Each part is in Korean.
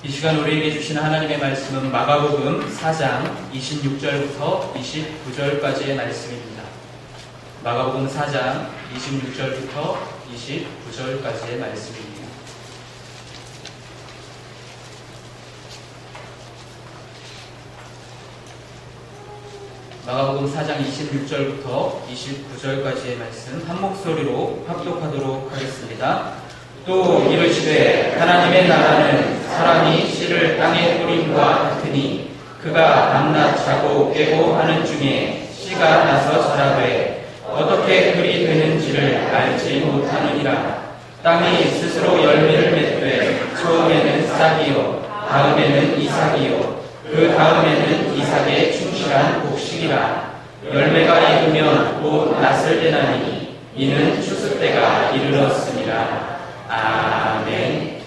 이 시간 우리에게 주신 하나님의 말씀은 마가복음 4장 26절부터 29절까지의 말씀입니다. 마가복음 4장 26절부터 29절까지의 말씀입니다. 마가복음 4장 26절부터 29절까지의 말씀 한 목소리로 합독하도록 하겠습니다. 또 이르시되 하나님의 나라는 사람이 씨를 땅에 뿌림과 같으니 그가 밤낮 자고 깨고 하는 중에 씨가 나서 자라되 어떻게 그리 되는지를 알지 못하느니라. 땅이 스스로 열매를 맺되 처음에는 싹이요 다음에는 이삭이요 그 다음에는 이삭의 충실한 곡식이라. 열매가 익으면 곧 낫을 떼나니 이는 추수 때가 이르렀습니다. 아멘.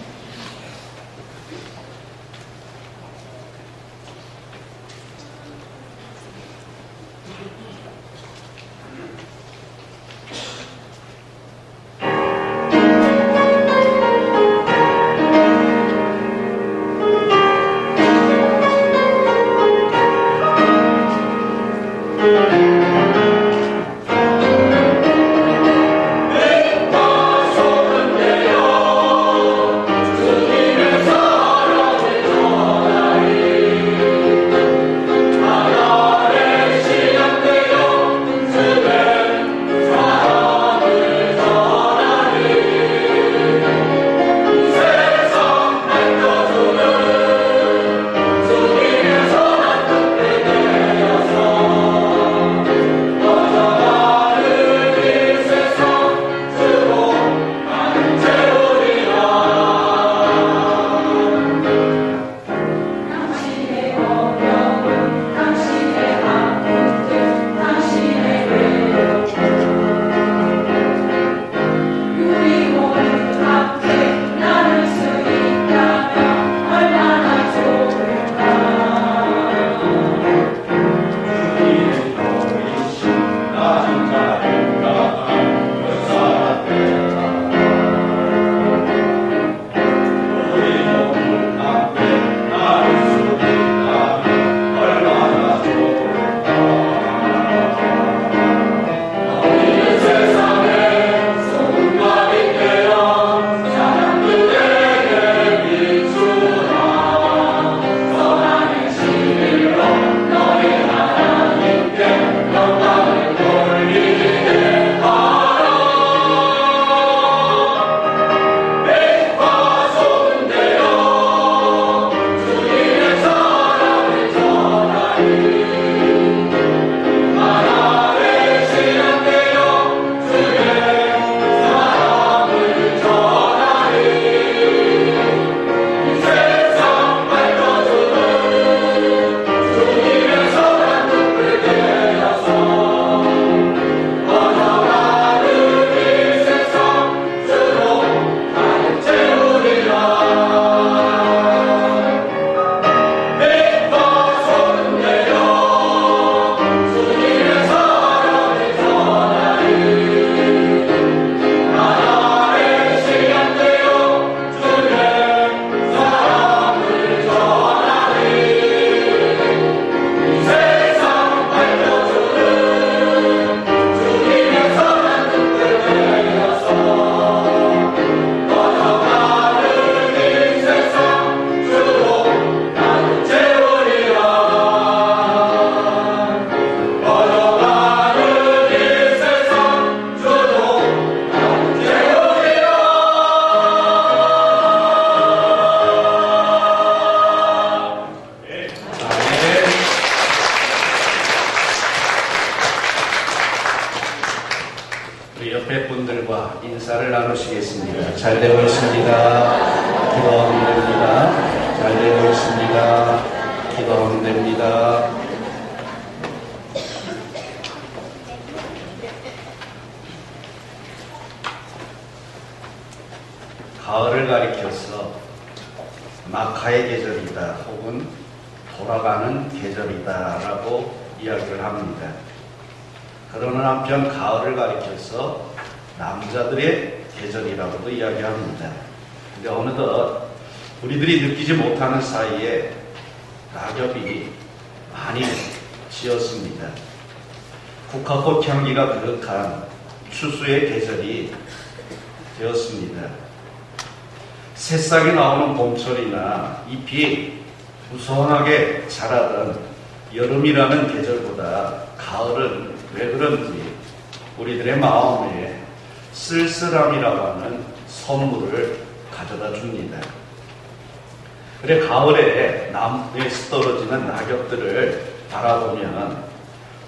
인사를 나누시겠습니다. 잘 되고 있습니다. 기도하면 됩니다. 잘 되고 있습니다. 기도하면 됩니다. 가을을 가리켜서 마카의 계절이다 혹은 돌아가는 계절이다 라고 이야기를 합니다. 그러는 한편 가을을 가리켜서 남자들의 계절이라고도 이야기합니다. 근데 어느덧 우리들이 느끼지 못하는 사이에 낙엽이 많이 지었습니다. 국화꽃 향기가 그득한 추수의 계절이 되었습니다. 새싹이 나오는 봄철이나 잎이 무성하게 자라던 여름이라는 계절보다 가을은 왜 그런지 우리들의 마음에 쓸쓸함이라고 하는 선물을 가져다 줍니다. 그래 가을에 나무에서 떨어지는 낙엽들을 바라보면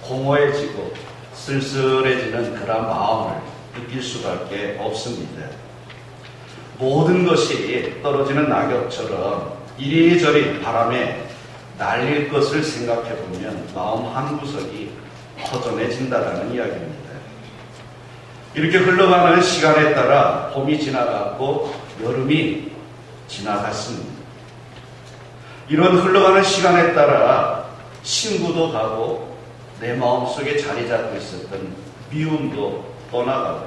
공허해지고 쓸쓸해지는 그런 마음을 느낄 수밖에 없습니다. 모든 것이 떨어지는 낙엽처럼 이리저리 바람에 날릴 것을 생각해보면 마음 한구석이 허전해진다는 이야기입니다. 이렇게 흘러가는 시간에 따라 봄이 지나갔고 여름이 지나갔습니다. 이런 흘러가는 시간에 따라 친구도 가고 내 마음속에 자리 잡고 있었던 미움도 떠나가고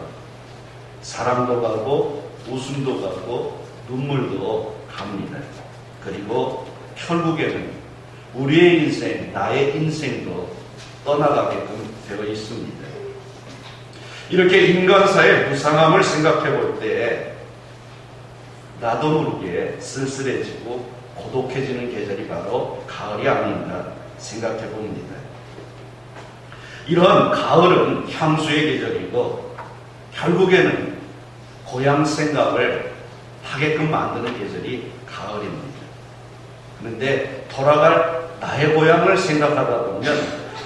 사랑도 가고 웃음도 가고 눈물도 갑니다. 그리고 결국에는 우리의 인생, 나의 인생도 떠나가게끔 되어 있습니다. 이렇게 인간사의 무상함을 생각해 볼 때 나도 모르게 쓸쓸해지고 고독해지는 계절이 바로 가을이 아닌가 생각해 봅니다. 이런 가을은 향수의 계절이고 결국에는 고향 생각을 하게끔 만드는 계절이 가을입니다. 그런데 돌아갈 나의 고향을 생각하다 보면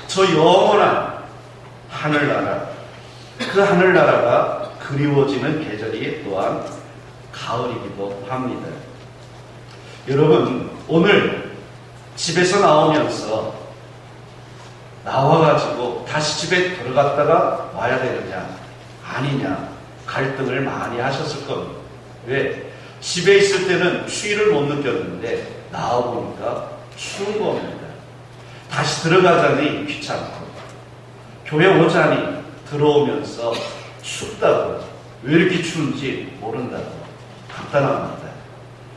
저 영원한 하늘나라, 그 하늘나라가 그리워지는 계절이 또한 가을이기도 합니다. 여러분, 오늘 집에서 나오면서 나와가지고 다시 집에 들어갔다가 와야 되느냐, 아니냐, 갈등을 많이 하셨을 겁니다. 왜? 집에 있을 때는 추위를 못 느꼈는데 나와보니까 추운 겁니다. 다시 들어가자니 귀찮고, 교회 오자니 들어오면서 춥다고, 왜 이렇게 추운지 모른다고. 간단합니다.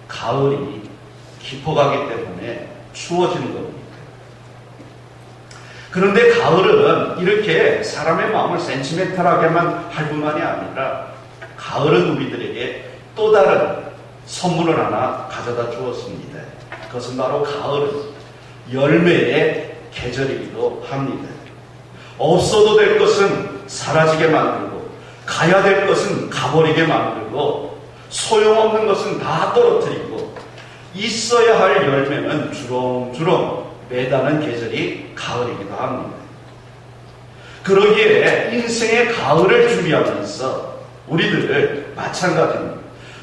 가을이 깊어가기 때문에 추워지는 겁니다. 그런데 가을은 이렇게 사람의 마음을 센티멘탈하게만 할 뿐만이 아니라 가을은 우리들에게 또 다른 선물을 하나 가져다 주었습니다. 그것은 바로 가을은 열매의 계절이기도 합니다. 없어도 될 것은 사라지게 만들고 가야 될 것은 가버리게 만들고 소용없는 것은 다 떨어뜨리고 있어야 할 열매는 주렁주렁 매다는 계절이 가을이기도 합니다. 그러기에 인생의 가을을 준비하면서 우리들 마찬가지입니다.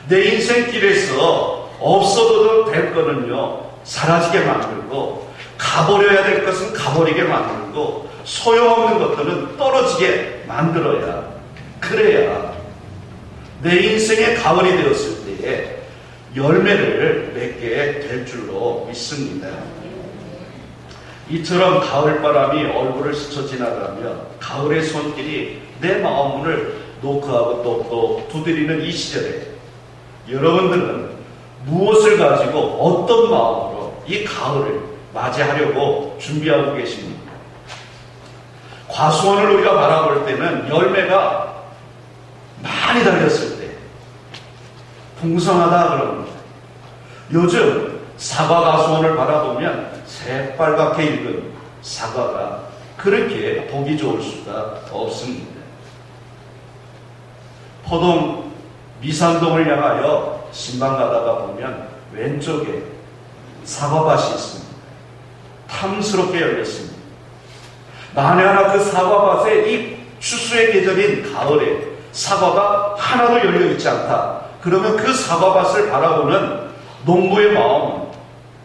내 인생 길에서 없어도 될 거는요 사라지게 만들고 가버려야 될 것은 가버리게 만들고 소용없는 것들은 떨어지게 만들어야, 그래야 내 인생의 가을이 되었을 때에 열매를 맺게 될 줄로 믿습니다. 이처럼 가을바람이 얼굴을 스쳐 지나가며 가을의 손길이 내 마음문을 노크하고 또 두드리는 이 시절에 여러분들은 무엇을 가지고 어떤 마음으로 이 가을을 맞이하려고 준비하고 계십니까? 과수원을 우리가 바라볼 때는 열매가 많이 달렸을 때 풍성하다 그럽니다. 요즘 사과 과수원을 바라보면 새빨갛게 익은 사과가 그렇게 보기 좋을 수가 없습니다. 포동 미산동을 향하여 신방 가다가 보면 왼쪽에 사과밭이 있습니다. 탐스럽게 열렸습니다. 만에 하나 그 사과밭에 이 추수의 계절인 가을에 사과가 하나도 열려있지 않다. 그러면 그 사과밭을 바라보는 농부의 마음은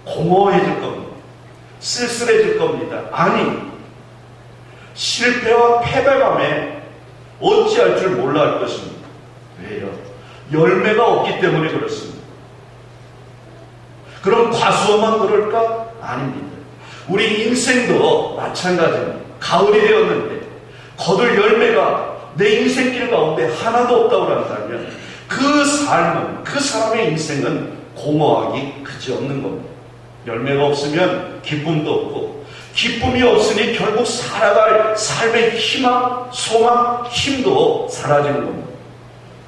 공허해질 겁니다. 쓸쓸해질 겁니다. 아니, 실패와 패배감에 어찌할 줄 몰라 할 것입니다. 왜요? 열매가 없기 때문에 그렇습니다. 그럼 과수원만 그럴까? 아닙니다. 우리 인생도 마찬가지입니다. 가을이 되었는데 거둘 열매가 내 인생길 가운데 하나도 없다고 한다면 그 삶은, 그 사람의 인생은 공허하기 그지없는 겁니다. 열매가 없으면 기쁨도 없고, 기쁨이 없으니 결국 살아갈 삶의 희망, 소망, 힘도 사라지는 겁니다.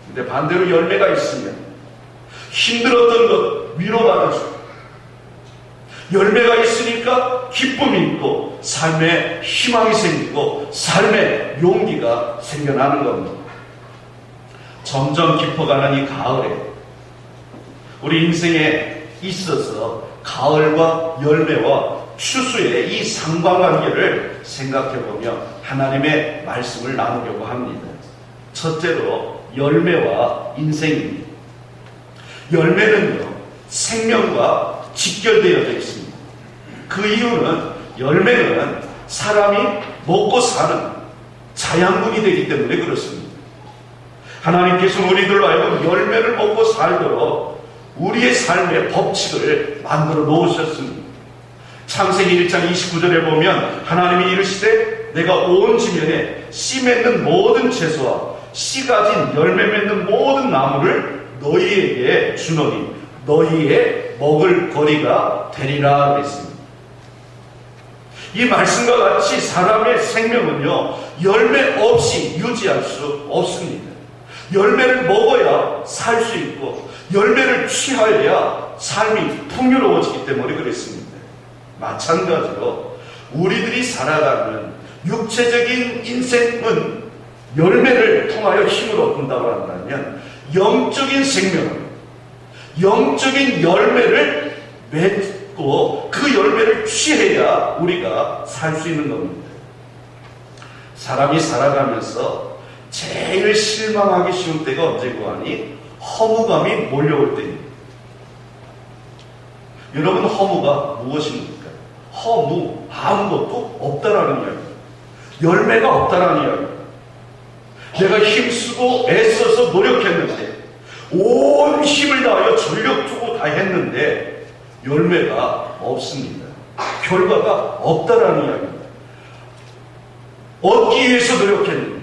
근데 반대로 열매가 있으면 힘들었던 것 위로받을 수, 열매가 있으니까 기쁨이 있고 삶에 희망이 생기고 삶에 용기가 생겨나는 겁니다. 점점 깊어가는 이 가을에 우리 인생에 있어서 가을과 열매와 추수의 이 상관관계를 생각해보며 하나님의 말씀을 나누려고 합니다. 첫째로 열매와 인생입니다. 열매는요, 생명과 직결되어져 있습니다. 그 이유는 열매는 사람이 먹고 사는 자양분이 되기 때문에 그렇습니다. 하나님께서 우리들로 하여금 열매를 먹고 살도록 우리의 삶의 법칙을 만들어 놓으셨습니다. 창세기 1장 29절에 보면 하나님이 이르시되 내가 온 지면에 씨 맺는 모든 채소와 씨 가진 열매 맺는 모든 나무를 너희에게 주노니 너희의 먹을 거리가 되리라 그랬습니다. 이 말씀과 같이 사람의 생명은요, 열매 없이 유지할 수 없습니다. 열매를 먹어야 살 수 있고 열매를 취하여야 삶이 풍요로워지기 때문에 그랬습니다. 마찬가지로 우리들이 살아가는 육체적인 인생은 열매를 통하여 힘을 얻는다고 한다면 영적인 생명은 영적인 열매를 맺고 그 열매를 취해야 우리가 살 수 있는 겁니다. 사람이 살아가면서 제일 실망하기 쉬운 때가 언제고 하니 허무감이 몰려올 때입니다. 여러분, 허무가 무엇입니까? 허무, 아무것도 없다라는 이야기, 열매가 없다라는 이야기. 내가 힘쓰고 애써서 노력했는데 온 힘을 다하여 전력 두고 다 했는데 열매가 없습니다. 결과가 없다라는 이야기입니다. 얻기 위해서 노력했는데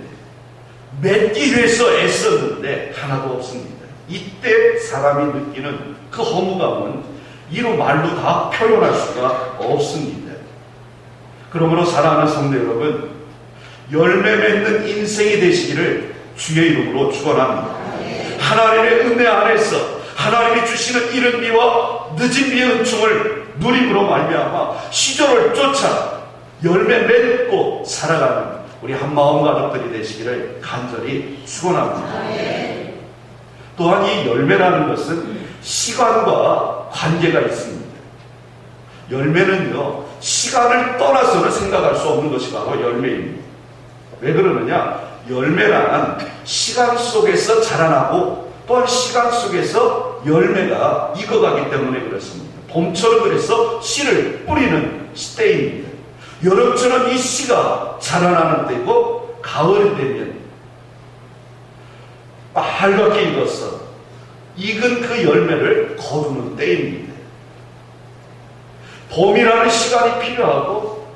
맺기 위해서 애썼는데 하나도 없습니다. 이때 사람이 느끼는 그 허무감은 이로 말로 다 표현할 수가 없습니다. 그러므로 사랑하는 성도 여러분, 열매 맺는 인생이 되시기를 주의 이름으로 축원합니다. 하나님의 은혜 안에서 하나님이 주시는 이른 비와 늦은 비의 은총을 누림으로 말미암아 시절을 쫓아 열매 맺고 살아가는 우리 한마음 가족들이 되시기를 간절히 축원합니다. 또한 이 열매라는 것은 시간과 관계가 있습니다. 열매는요, 시간을 떠나서는 생각할 수 없는 것이 바로 열매입니다. 왜 그러느냐? 열매란 시간 속에서 자라나고 또한 시간 속에서 열매가 익어가기 때문에 그렇습니다. 봄처럼 그래서 씨를 뿌리는 때입니다. 여름처럼 이 씨가 자라나는 때고 가을이 되면 빨갛게 익어서 익은 그 열매를 거두는 때입니다. 봄이라는 시간이 필요하고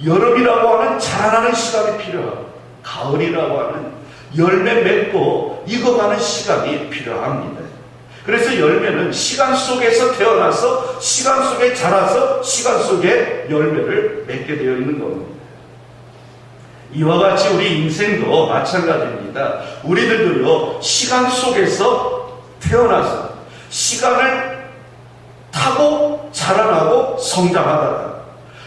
여름이라고 하는 자라나는 시간이 필요하고 가을이라고 하는 열매 맺고 익어가는 시간이 필요합니다. 그래서 열매는 시간 속에서 태어나서 시간 속에 자라서 시간 속에 열매를 맺게 되어 있는 겁니다. 이와 같이 우리 인생도 마찬가지입니다. 우리들도요, 시간 속에서 태어나서 시간을 타고 자라나고 성장하다가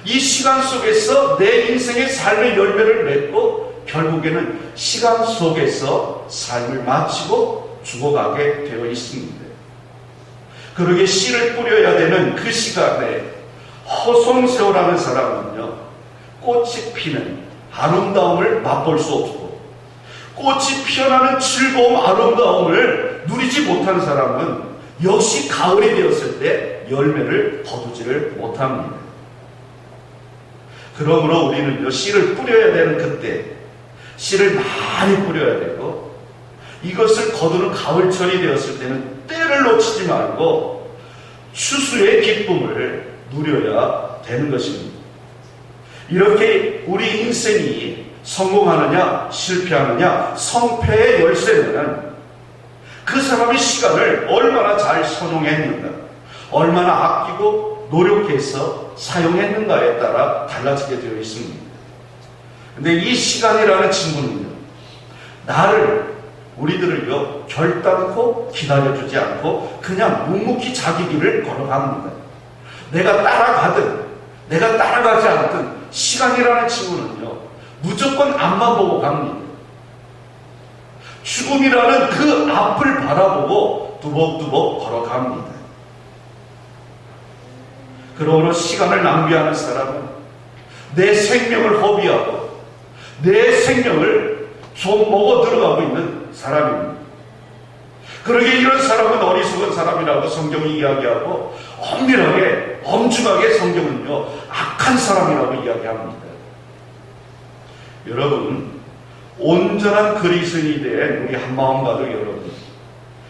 이 시간 속에서 내 인생의 삶의 열매를 맺고 결국에는 시간 속에서 삶을 마치고 죽어가게 되어 있습니다. 그러게 씨를 뿌려야 되는 그 시간에 허송세월하는 사람은요, 꽃이 피는 아름다움을 맛볼 수 없고 꽃이 피어나는 즐거움, 아름다움을 누리지 못한 사람은 역시 가을이 되었을 때 열매를 거두지를 못합니다. 그러므로 우리는요, 씨를 뿌려야 되는 그때 씨를 많이 뿌려야 되고 이것을 거두는 가을철이 되었을 때는 때를 놓치지 말고 추수의 기쁨을 누려야 되는 것입니다. 이렇게 우리 인생이 성공하느냐 실패하느냐 성패의 열쇠는 그 사람의 시간을 얼마나 잘 선용했는가, 얼마나 아끼고 노력해서 사용했는가에 따라 달라지게 되어 있습니다. 근데 이 시간이라는 친구는요, 우리들을요, 결단코 기다려주지 않고 그냥 묵묵히 자기 길을 걸어갑니다. 내가 따라가든 내가 따라가지 않든 시간이라는 친구는요, 무조건 앞만 보고 갑니다. 죽음이라는 그 앞을 바라보고 두벅두벅 걸어갑니다. 그러므로 시간을 낭비하는 사람은 내 생명을 허비하고 내 생명을 좀 먹어 들어가고 있는 사람입니다. 그러기에 이런 사람은 어리석은 사람이라고 성경이 이야기하고 엄밀하게 엄중하게 성경은요, 악한 사람이라고 이야기합니다. 여러분, 온전한 그리스도인이 된 우리 한마음 가족 여러분,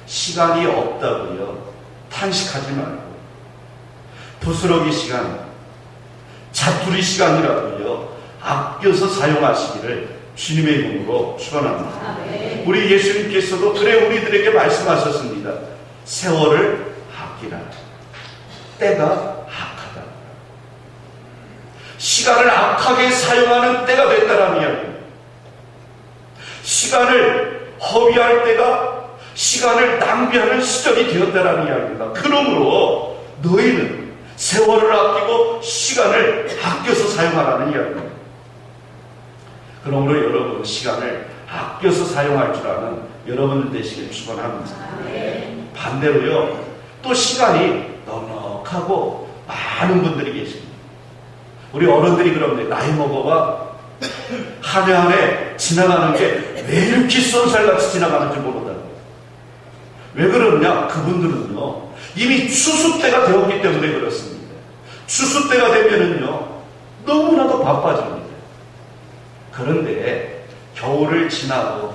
시간이 없다고요 탄식하지 말고 부스러기 시간, 자투리 시간이라도요 아껴서 사용하시기를 주님의 이름으로 축원합니다. 우리 예수님께서도 그래 우리들에게 말씀하셨습니다. 세월을 아끼라. 때가 악하다. 시간을 악하게 사용하는 때가 됐다라는 이야기입니다. 시간을 허비할 때가, 시간을 낭비하는 시절이 되었다라는 이야기입니다. 그러므로 너희는 세월을 아끼고 시간을 아껴서 사용하라는 이야기입니다. 그러므로 여러분, 시간을 아껴서 사용할 줄 아는 여러분들 되시길 축원합니다. 반대로요, 또 시간이 넉넉하고 많은 분들이 계십니다. 우리 어른들이 그럽니다. 나이 먹어봐 한 해 한 해 지나가는 게 왜 이렇게 쏜살같이 지나가는지 모른다고. 왜 그러냐? 그분들은요, 이미 추수 때가 되었기 때문에 그렇습니다. 추수 때가 되면은요, 너무나도 바빠집니다. 그런데 겨울을 지나고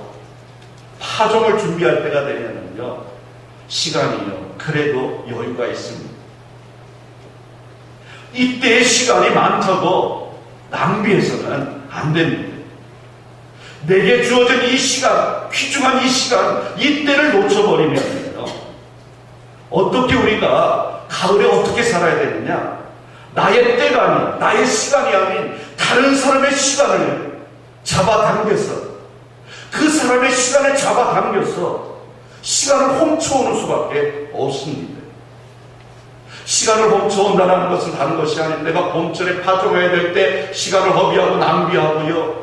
파종을 준비할 때가 되면은요, 시간이요, 그래도 여유가 있습니다. 이때의 시간이 많다고 낭비해서는 안 됩니다. 내게 주어진 이 시간, 귀중한 이 시간, 이때를 놓쳐버리면요, 어떻게 우리가 가을에 어떻게 살아야 되느냐? 나의 때가 아닌, 나의 시간이 아닌 다른 사람의 시간을 잡아당겨서, 그 사람의 시간을 잡아당겨서 시간을 훔쳐오는 수밖에 없습니다. 시간을 훔쳐온다는 것은 다른 것이 아닌, 내가 봄철에 파종해야 될 때 시간을 허비하고 낭비하고요,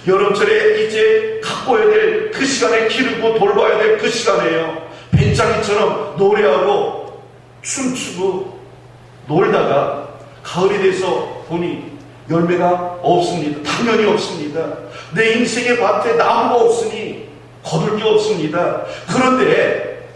여름철에 이제 가꿔야 될 그 시간에 기르고 돌봐야 될 그 시간에요, 벤장이처럼 노래하고 춤추고 놀다가 가을이 돼서 보니 열매가 없습니다. 당연히 없습니다. 내 인생의 밭에 나무가 없으니 거둘 게 없습니다. 그런데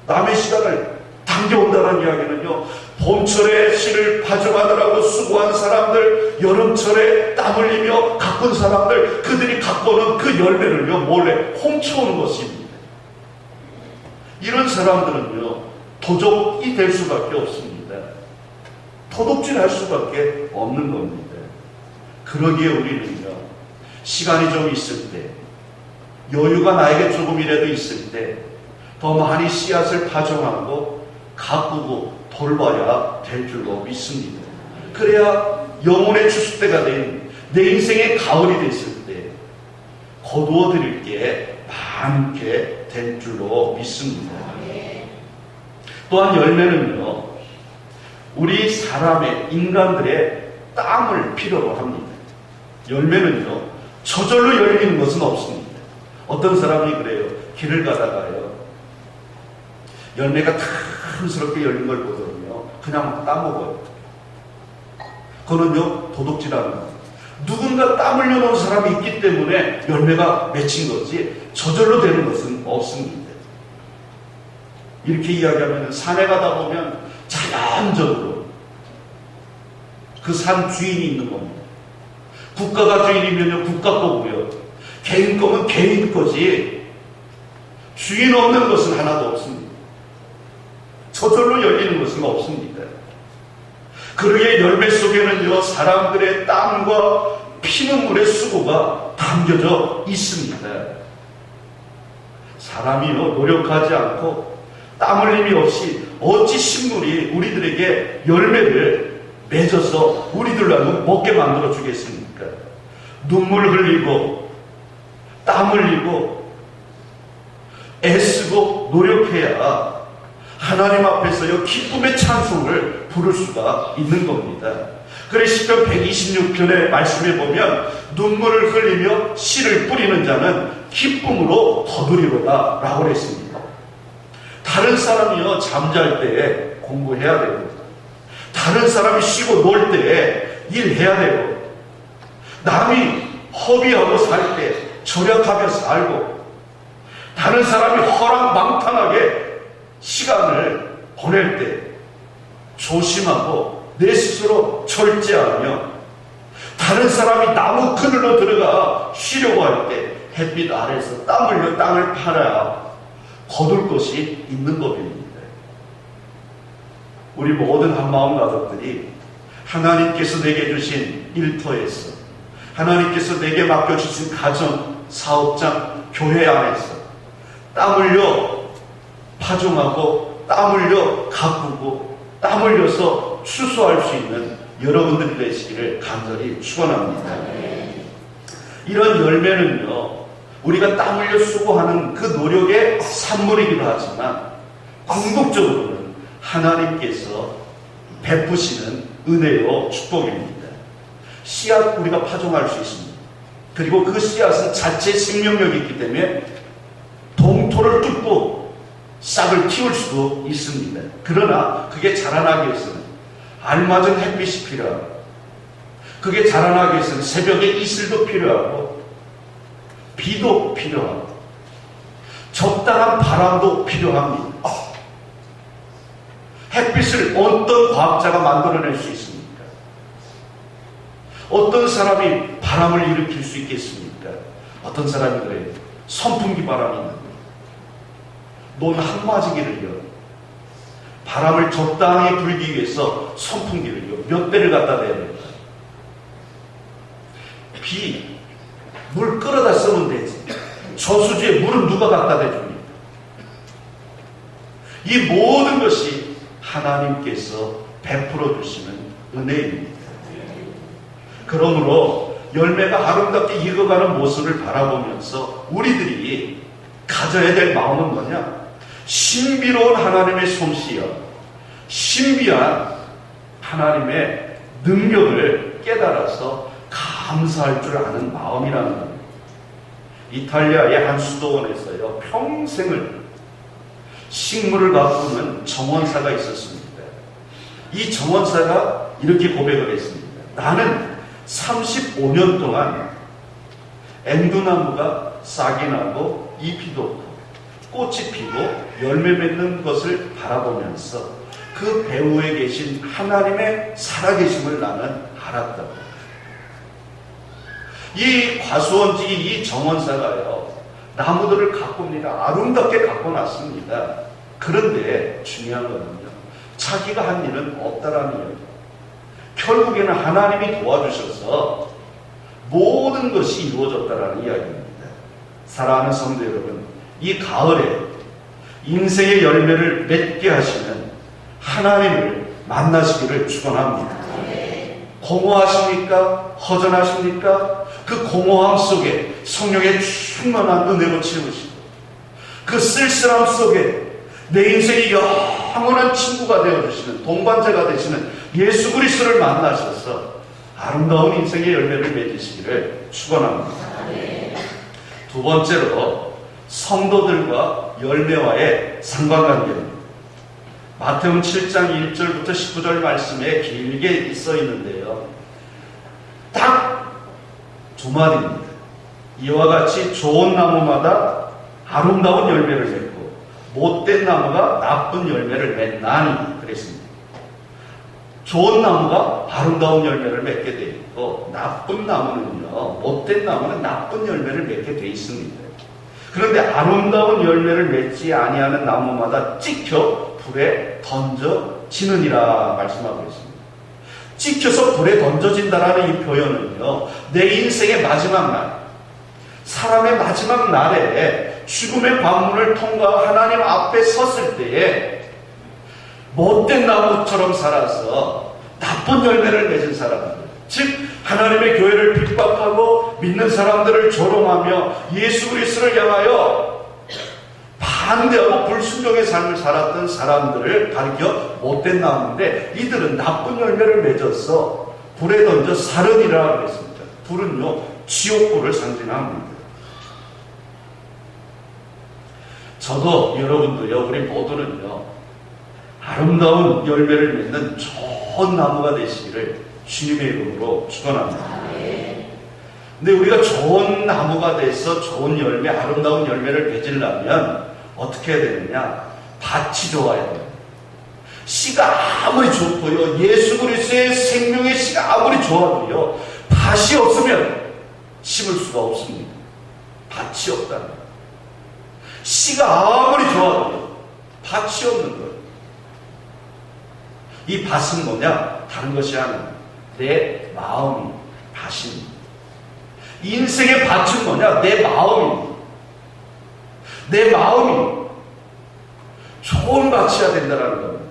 남의 시간을 당겨온다는 이야기는요, 봄철에 씨를 파종하느라고 수고한 사람들, 여름철에 땀 흘리며 가꾼 사람들, 그들이 가꿔는 그 열매를요, 몰래 훔쳐오는 것입니다. 이런 사람들은요, 도적이 될 수밖에 없습니다. 도둑질 할 수밖에 없는 겁니다. 그러기에 우리는요, 시간이 좀 있을 때, 여유가 나에게 조금이라도 있을 때 더 많이 씨앗을 파종하고 가꾸고 돌봐야 될 줄로 믿습니다. 그래야 영혼의 추수 때가 된 내 인생의 가을이 됐을 때 거두어 드릴 게 많게 될 줄로 믿습니다. 또한 열매는요, 우리 사람의, 인간들의 땀을 필요로 합니다. 열매는요, 저절로 열리는 것은 없습니다. 어떤 사람이 그래요. 길을 가다가요, 열매가 탐스럽게 열린 걸 보더니요, 그냥 막 따먹어요. 그거는요, 도둑질하는 거예요. 누군가 땀 흘려놓은 사람이 있기 때문에 열매가 맺힌 거지, 저절로 되는 것은 없습니다. 이렇게 이야기하면 산에 가다 보면 자연적으로 그 산 주인이 있는 겁니다. 국가가 주인이면요, 국가 거고요, 개인 거면 개인 거지, 주인 없는 것은 하나도 없습니다. 저절로 열리는 것은 없습니다. 그러기에 열매 속에는요, 사람들의 땀과 피눈물의 수고가 담겨져 있습니다. 사람이요, 노력하지 않고 땀 흘림이 없이 어찌 식물이 우리들에게 열매를 맺어서 우리들로 먹게 만들어 주겠습니까? 눈물 흘리고 땀 흘리고 애쓰고 노력해야 하나님 앞에서요 기쁨의 찬송을 부를 수가 있는 겁니다. 그래 시편 126편의 말씀에 보면 눈물을 흘리며 씨를 뿌리는 자는 기쁨으로 거두리로다 라고 그랬습니다. 다른 사람이요 잠잘 때 공부해야 되고, 다른 사람이 쉬고 놀 때 일해야 되고, 남이 허비하고 살 때 절약하며 살고, 다른 사람이 허랑방탕하게 시간을 보낼 때 조심하고 내 스스로 절제하며, 다른 사람이 나무 그늘로 들어가 쉬려고 할 때 햇빛 아래서 땀 흘려 땅을 팔아야 거둘 것이 있는 법입니다. 우리 모든 한마음 가족들이 하나님께서 내게 주신 일터에서, 하나님께서 내게 맡겨주신 가정, 사업장, 교회 안에서 땀 흘려 파종하고 땀 흘려 가꾸고 땀 흘려서 추수할 수 있는 여러분들이 되시기를 간절히 축원합니다. 이런 열매는요 우리가 땀 흘려 수고하는 그 노력의 산물이기도 하지만 궁극적으로는 하나님께서 베푸시는 은혜요 축복입니다. 씨앗 우리가 파종할 수 있습니다. 그리고 그 씨앗은 자체 생명력이 있기 때문에 동토를 뚫고 싹을 틔울 수도 있습니다. 그러나 그게 자라나기 위해서는 알맞은 햇빛이 필요하고, 그게 자라나기 위해서는 새벽에 이슬도 필요하고, 비도 필요하고, 적당한 바람도 필요합니다. 햇빛을 어떤 과학자가 만들어낼 수 있습니까? 어떤 사람이 바람을 일으킬 수 있겠습니까? 어떤 사람이 그래요. 선풍기 바람이 있는 거예요. 논 한마지기를요, 바람을 적당히 불기 위해서 선풍기를요 몇 대를 갖다 대야 됩니다. 비, 물 끌어다 쓰면 되지. 저수지에 물은 누가 갖다 대줍니까? 이 모든 것이 하나님께서 베풀어 주시는 은혜입니다. 그러므로 열매가 아름답게 익어가는 모습을 바라보면서 우리들이 가져야 될 마음은 뭐냐? 신비로운 하나님의 솜씨여, 신비한 하나님의 능력을 깨달아서 감사할 줄 아는 마음이라는 겁니다. 이탈리아의 한 수도원에서요 평생을 식물을 가꾸는 정원사가 있었습니다. 이 정원사가 이렇게 고백을 했습니다. 나는 35년 동안 앵두나무가 싹이 나고 잎이 돋고 꽃이 피고 열매 맺는 것을 바라보면서 그 배후에 계신 하나님의 살아계심을 나는 알았다고. 이 과수원지 이 정원사가요 나무들을 가꿉니다. 아름답게 가꿔놨습니다. 그런데 중요한 거는요 자기가 한 일은 없다라는 이야기예요. 결국에는 하나님이 도와주셔서 모든 것이 이루어졌다라는 이야기입니다. 사랑하는 성도 여러분, 이 가을에 인생의 열매를 맺게 하시는 하나님을 만나시기를 축원합니다. 공허하십니까? 허전하십니까? 그 공허함 속에 성령의 충만한 은혜로 채우시고, 그 쓸쓸함 속에 내 인생의 영원한 친구가 되어주시는, 동반자가 되시는 예수 그리스도를 만나셔서 아름다운 인생의 열매를 맺으시기를 축원합니다. 두 번째로 성도들과 열매와의 상관관계입니다. 마태복음 7장 1절부터 19절 말씀에 길게 써 있는데요. 딱 두 마디입니다. 이와 같이 좋은 나무마다 아름다운 열매를 맺고 못된 나무가 나쁜 열매를 맺나니 그랬습니다. 좋은 나무가 아름다운 열매를 맺게 되어 있고 나쁜 나무는요, 못된 나무는 나쁜 열매를 맺게 되어 있습니다. 그런데 아름다운 열매를 맺지 아니하는 나무마다 찍혀 불에 던져지느니라 말씀하고 있습니다. 찍혀서 불에 던져진다라는 이 표현은요, 내 인생의 마지막 날, 사람의 마지막 날에 죽음의 관문을 통과 하나님 앞에 섰을 때에 못된 나무처럼 살아서 나쁜 열매를 맺은 사람들, 즉 하나님의 교회를 핍박하고 믿는 사람들을 조롱하며 예수 그리스도를 향하여 반대하고 불순종의 삶을 살았던 사람들을 가리켜 못된 나무인데, 이들은 나쁜 열매를 맺어서 불에 던져 사르니라 그랬습니다. 불은요, 지옥불을 상징합니다. 저도 여러분도요, 우리 모두는요, 아름다운 열매를 맺는 좋은 나무가 되시기를 주님의 이름으로 축원합니다. 근데 우리가 좋은 나무가 돼서 좋은 열매, 아름다운 열매를 맺으려면 어떻게 해야 되느냐? 밭이 좋아야 돼요. 씨가 아무리 좋고요, 예수 그리스도의 생명의 씨가 아무리 좋아도요, 밭이 없으면 심을 수가 없습니다. 밭이 없다는 거예요. 씨가 아무리 좋아도요, 밭이 없는 거예요. 이 밭은 뭐냐? 다른 것이 아니라 내 마음이 밭입니다. 인생의 밭은 뭐냐? 내 마음입니다. 내 마음이 좋은 밭이어야 된다는 겁니다.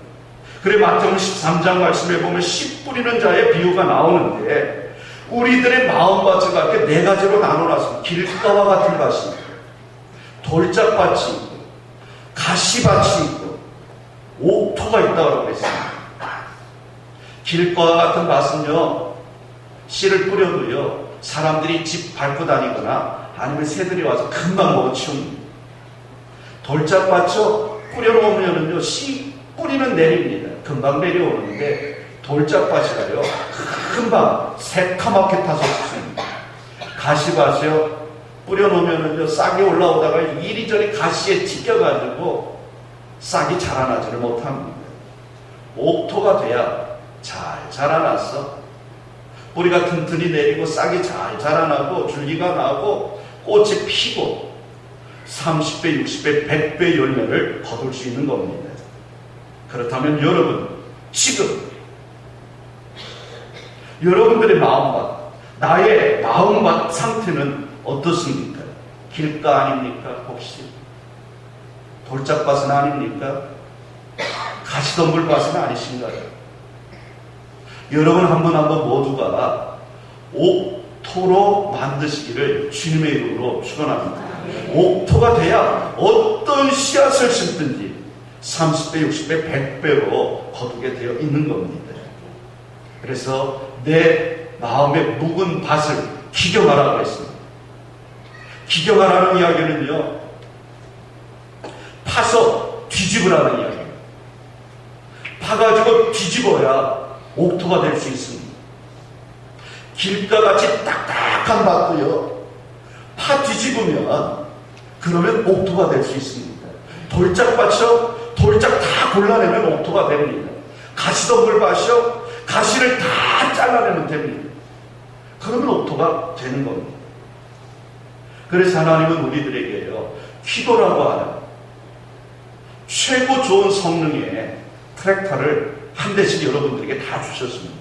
그래 마태복음 13장 말씀에 보면 씨 뿌리는 자의 비유가 나오는데, 우리들의 마음밭을 갖게 네 가지로 나눠놨습니다. 길가와 같은 밭이 있고, 돌짝밭이 있고, 가시밭이 있고, 옥토가 있다고 그랬습니다. 길가와 같은 밭은요, 씨를 뿌려도요, 사람들이 집 밟고 다니거나 아니면 새들이 와서 금방 먹어치웁니다. 돌짝밭이요, 뿌려놓으면은요, 씨 뿌리는 내립니다. 금방 내려오는데, 돌짝밭이라요, 금방 새카맣게 타서 죽습니다. 가시밭이요, 뿌려놓으면은요, 싹이 올라오다가 이리저리 가시에 찢겨가지고 싹이 자라나지를 못합니다. 옥토가 돼야 잘 자라나서 뿌리가 튼튼히 내리고 싹이 잘 자라나고 줄기가 나고 꽃이 피고 30배, 60배, 100배 열매를 거둘 수 있는 겁니다. 그렇다면 여러분, 지금 여러분들의 마음밭, 나의 마음밭 상태는 어떻습니까? 길가 아닙니까? 혹시 돌짝밭은 아닙니까? 가시덤불밭은 아니신가요? 여러분 한 분 한 분 모두가 옥토로 만드시기를 주님의 이름으로 축원합니다. 옥토가 돼야 어떤 씨앗을 심든지 30배, 60배, 100배로 거두게 되어 있는 겁니다. 그래서 내 마음의 묵은 밭을 기경하라고 했습니다. 기경하라는 이야기는요, 파서 뒤집으라는 이야기입니다. 파가지고 뒤집어야 옥토가 될 수 있습니다. 길가같이 딱딱한 밭도요, 파 뒤집으면 그러면 옥토가 될 수 있습니다. 돌짝밭이요, 돌짝 다 골라내면 옥토가 됩니다. 가시덤불밭이요, 가시를 다 잘라내면 됩니다. 그러면 옥토가 되는 겁니다. 그래서 하나님은 우리들에게요, 기도라고 하는 최고 좋은 성능의 트랙터를 한 대씩 여러분들에게 다 주셨습니다.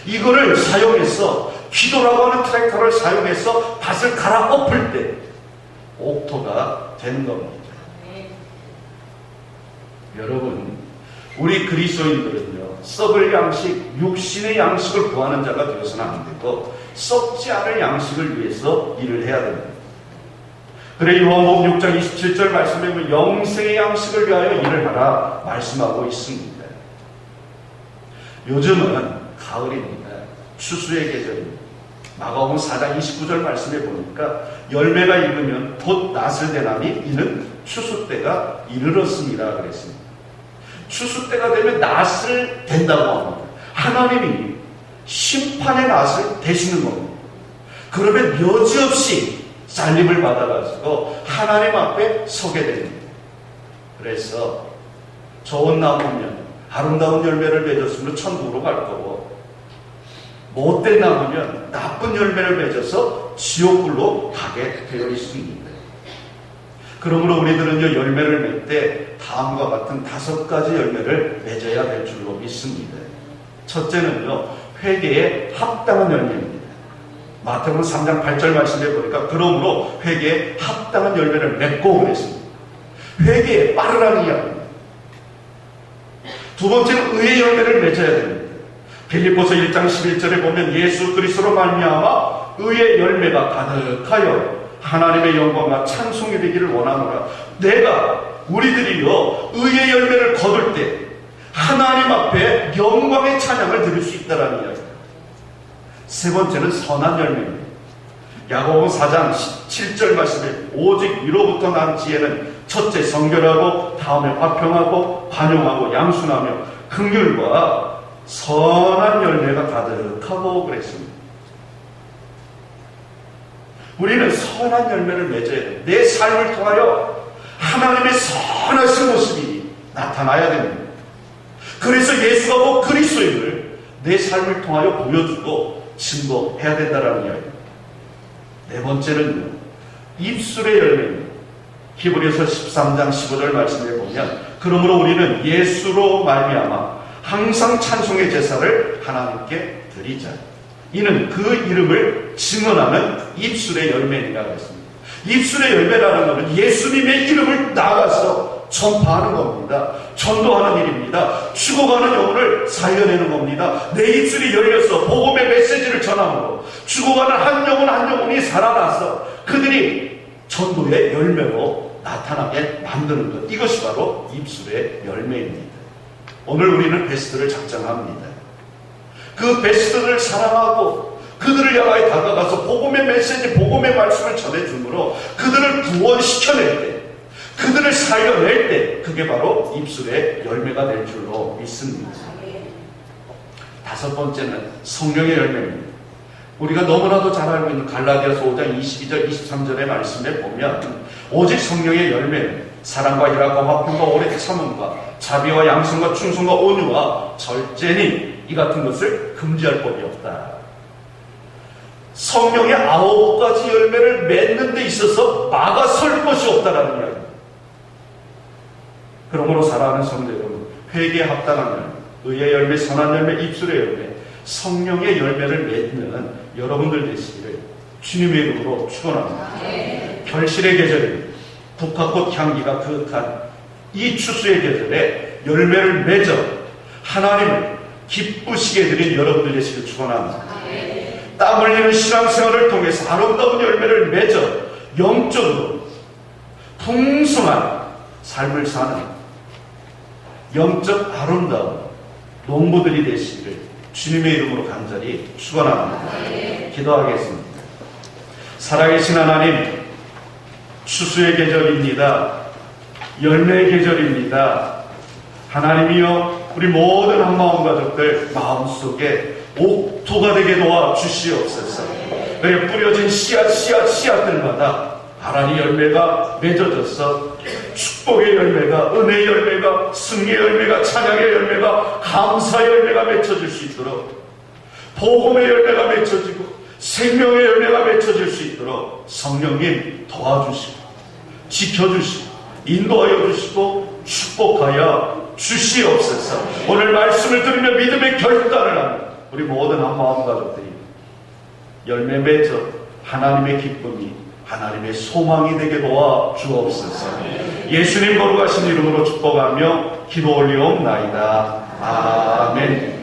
이거를 사용해서, 기도라고 하는 트랙터를 사용해서 밭을 갈아엎을 때 옥토가 되는 겁니다. 여러분, 우리 그리스도인들은요, 썩을 양식, 육신의 양식을 구하는 자가 되어서는 안 되고 썩지 않을 양식을 위해서 일을 해야 됩니다. 그래 요한복음 6장 27절 말씀에 보면 영생의 양식을 위하여 일을 하라 말씀하고 있습니다. 요즘은 가을입니다. 추수의 계절입니다. 마가복음 4장 29절 말씀에 보니까 열매가 익으면 곧 낫을 대나니 이는 추수 때가 이르렀습니다 그랬습니다. 추수 때가 되면 낫을 된다고 합니다. 하나님이 심판의 낫을 대시는 겁니다. 그러면 여지없이 잘림을 받아가지고 하나님 앞에 서게 됩니다. 그래서 좋은 나무면 아름다운 열매를 맺었으면 천국으로 갈 거고, 못된 나무면 나쁜 열매를 맺어서 지옥불로 가게 되어 있습니다. 그러므로 우리들은요, 열매를 맺을 때 다음과 같은 5가지 열매를 맺어야 될 줄로 믿습니다. 첫째는요, 회개에 합당한 열매입니다. 마태복음 3장 8절 말씀에 보니까 그러므로 회개에 합당한 열매를 맺고 그랬습니다. 회개에 빠르라는 이야기입니다. 두 번째는 의의 열매를 맺어야 됩니다. 빌립보서 1장 11절에 보면 예수 그리스도로 말미암아 의의 열매가 가득하여 하나님의 영광과 찬송이 되기를 원하노라. 우리들이요 의의 열매를 거둘 때 하나님 앞에 영광의 찬양을 드릴 수 있다라는 이야기입니다. 세 번째는 선한 열매입니다. 야고보 4장 7절 말씀에 오직 위로부터 난 지혜는 첫째 성결하고 다음에 화평하고 관용하고 양순하며 긍휼과 선한 열매가 가득하고 그랬습니다. 우리는 선한 열매를 맺어야 돼요. 내 삶을 통하여 하나님의 선하신 모습이 나타나야 됩니다. 그래서 예수가 곧 그리스도인을 내 삶을 통하여 보여주고 증거해야 된다는 이야기입니다. 네 번째는요, 입술의 열매입니다. 히브리서 13장 15절 말씀에 보면 그러므로 우리는 예수로 말미암아 항상 찬송의 제사를 하나님께 드리자. 이는 그 이름을 증언하는 입술의 열매니라고 했습니다. 입술의 열매라는 것은 예수님의 이름을 나가서 전파하는 겁니다. 전도하는 일입니다. 죽어가는 영혼을 살려내는 겁니다. 내 입술이 열려서 복음의 메시지를 전함으로 죽어가는 한 영혼 한 영혼이 살아나서 그들이 전도의 열매로 나타나게 만드는 것. 이것이 바로 입술의 열매입니다. 오늘 우리는 베스트를 작정합니다. 그 베스트를 사랑하고 그들을 향하여 다가가서 복음의 메시지, 복음의 말씀을 전해주므로 그들을 구원시켜낼 때, 그들을 살려낼 때 그게 바로 입술의 열매가 될 줄로 믿습니다. 다섯 번째는 성령의 열매입니다. 우리가 너무나도 잘 알고 있는 갈라디아서 5장 22절 23절의 말씀에 보면 오직 성령의 열매는 사랑과 희락과 화평과 오래 참음과 자비와 양성과 충성과 온유와 절제니 이 같은 것을 금지할 법이 없다. 성령의 9가지 열매를 맺는 데 있어서 막아설 것이 없다라는 이야기입니다. 그러므로 사랑하는 성도 여러분, 회개에 합당한 열매, 의의 열매, 선한 열매, 입술의 열매, 성령의 열매를 맺는 여러분들 되시기를 주님의 이름으로 축원합니다. 결실의 계절입니다. 국화꽃 향기가 그윽한 이 추수의 계절에 열매를 맺어 하나님을 기쁘시게 해드린 여러분들 되시기를 축원합니다. 땀 흘리는 신앙생활을 통해서 아름다운 열매를 맺어 영적으로 풍성한 삶을 사는 영적 아름다운 농부들이 되시기를 주님의 이름으로 간절히 축원합니다. 기도하겠습니다. 살아계신 하나님, 추수의 계절입니다. 열매의 계절입니다. 하나님이여, 우리 모든 한마음 가족들 마음속에 옥토가 되게 도와 주시옵소서. 그에 뿌려진 씨앗들마다 하나님 열매가 맺어져서 축복의 열매가, 은혜의 열매가, 승리의 열매가, 찬양의 열매가, 감사의 열매가 맺혀질 수 있도록, 복음의 열매가 맺혀지고 생명의 열매가 맺혀질 수 있도록 성령님 도와주시고 지켜주시고 인도하여 주시고 축복하여 주시옵소서. 오늘 말씀을 들으며 믿음의 결단을 하는 우리 모든 한마음 가족들이 열매 맺어 하나님의 기쁨이, 하나님의 소망이 되게 도와 주옵소서. 예수님 거룩하신 이름으로 축복하며 기도 올리옵나이다. 아멘.